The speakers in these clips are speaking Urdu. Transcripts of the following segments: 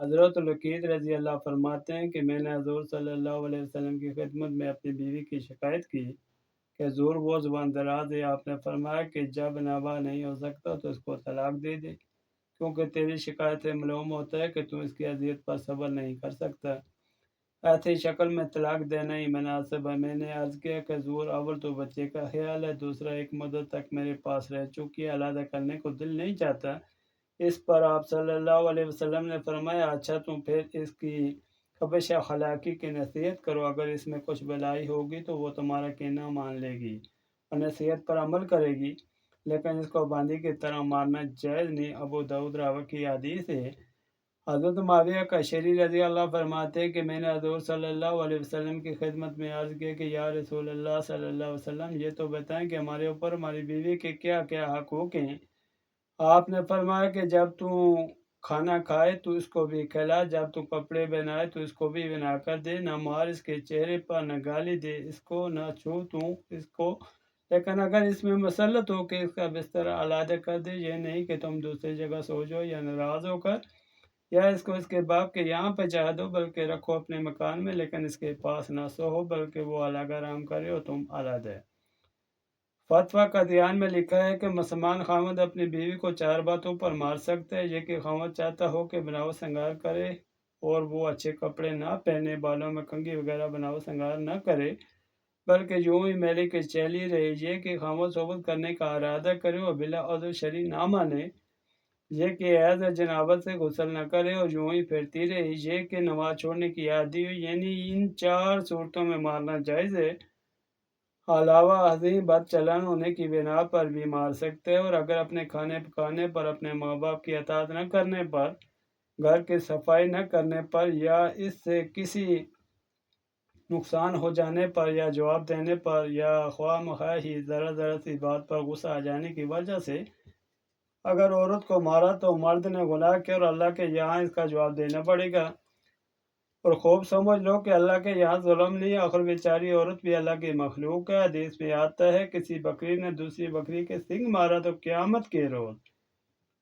حضرت لقید رضی اللہ فرماتے ہیں کہ میں نے حضور صلی اللہ علیہ وسلم کی خدمت میں اپنی بیوی کی شکایت کی کہ حضور وہ زبان دراز ہے، آپ نے فرمایا کہ جب نابا نہیں ہو سکتا تو اس کو طلاق دے دے، کیونکہ تیری شکایت سے معلوم ہوتا ہے کہ تو اس کی اذیت پر صبر نہیں کر سکتا۔ ایسی شکل میں طلاق دینا ہی مناسب ہے۔ میں نے عرض کیا کہ حضور، اول تو بچے کا خیال ہے، دوسرا ایک مدت تک میرے پاس رہ چکی ہے، علیحدہ کرنے کو دل نہیں چاہتا۔ اس پر آپ صلی اللہ علیہ وسلم نے فرمایا، اچھا تم پھر اس کی خبش اخلاقی کی نصیحت کرو، اگر اس میں کچھ بھلائی ہوگی تو وہ تمہارا کہنا مان لے گی اور نصیحت پر عمل کرے گی، لیکن اس کو باندھی کی طرح مارنا جائز نہیں۔ ابو داؤد راوی کی حدیث ہے۔ حضرت معاویہ کشری رضی اللہ فرماتے ہیں کہ میں نے حضور صلی اللہ علیہ وسلم کی خدمت میں عرض کیا کہ یا رسول اللہ صلی اللہ علیہ وسلم، یہ تو بتائیں کہ ہمارے اوپر ہماری بیوی کے کیا کیا حقوق ہیں۔ آپ نے فرمایا کہ جب تو کھانا کھائے تو اس کو بھی کھلا، جب تو کپڑے بنائے تو اس کو بھی بنا کر دے، نہ مار اس کے چہرے پر، نہ گالی دے اس کو، نہ چھو تو اس کو، لیکن اگر اس میں مسلط ہو کہ اس کا بستر علیحدہ کر دے، یہ نہیں کہ تم دوسری جگہ سو جاؤ یا ناراض ہو کر یا اس کو اس کے باپ کے یہاں پہنچا دو، بلکہ رکھو اپنے مکان میں، لیکن اس کے پاس نہ سو ہو بلکہ وہ الگ آرام کرے اور تم علیحدہ۔ فتویٰ قادیان میں لکھا ہے کہ مسلمان خاوند اپنی بیوی کو 4 باتوں پر مار سکتا ہے: یہ کہ خاوند چاہتا ہو کہ بناؤ سنگار کرے اور وہ اچھے کپڑے نہ پہنے، بالوں میں کنگھی وغیرہ بناؤ سنگار نہ کرے بلکہ یوں ہی میلے کی چیلی رہے، یہ کہ خاوند صحبت کرنے کا ارادہ کرے اور بلا عذر شرعی نہ مانے، یہ کہ حیض یا جنابت سے غسل نہ کرے اور یوں ہی پھرتی رہے، یہ کہ نماز چھوڑنے کی عادی ہو، یعنی ان 4 صورتوں میں مارنا جائز ہے۔ علاوہ ازیں بد چلن ہونے کی بنا پر بھی مار سکتے ہیں، اور اگر اپنے کھانے پکانے پر، اپنے ماں باپ کی اطاعت نہ کرنے پر، گھر کی صفائی نہ کرنے پر، یا اس سے کسی نقصان ہو جانے پر، یا جواب دینے پر، یا خواہ مخواہ ہی ذرا سی بات پر غصہ آ جانے کی وجہ سے اگر عورت کو مارا تو مرد نے گناہ کیا اور اللہ کے یہاں اس کا جواب دینا پڑے گا۔ اور خوب سمجھ لو کہ اللہ کے یہاں ظلم نہیں، آخر بیچاری عورت بھی اللہ کی مخلوق ہے۔ حدیث میں آتا ہے، کسی بکری نے دوسری بکری کے سنگ مارا تو قیامت کے روز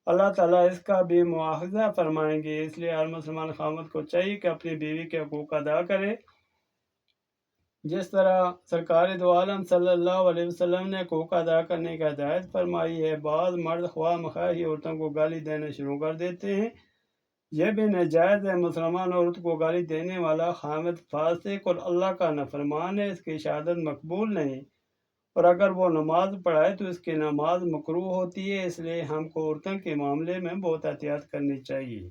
اللہ تعالیٰ اس کا بھی مواخذہ فرمائیں گے۔ اس لیے ہر مسلمان خاوند کو چاہیے کہ اپنی بیوی کے حقوق ادا کرے، جس طرح سرکار دو عالم صلی اللہ علیہ وسلم نے حقوق ادا کرنے کی ہدایت فرمائی ہے۔ بعض مرد خواہ مخواہ ہی عورتوں کو گالی دینا شروع کر دیتے ہیں، یہ بھی ناجائز ہے۔ مسلمان عورت کو گالی دینے والا خاوند فاسق اور اللہ کا نافرمان ہے، اس کی شہادت مقبول نہیں، اور اگر وہ نماز پڑھائے تو اس کی نماز مکروہ ہوتی ہے۔ اس لیے ہم کو عورتوں کے معاملے میں بہت احتیاط کرنی چاہیے۔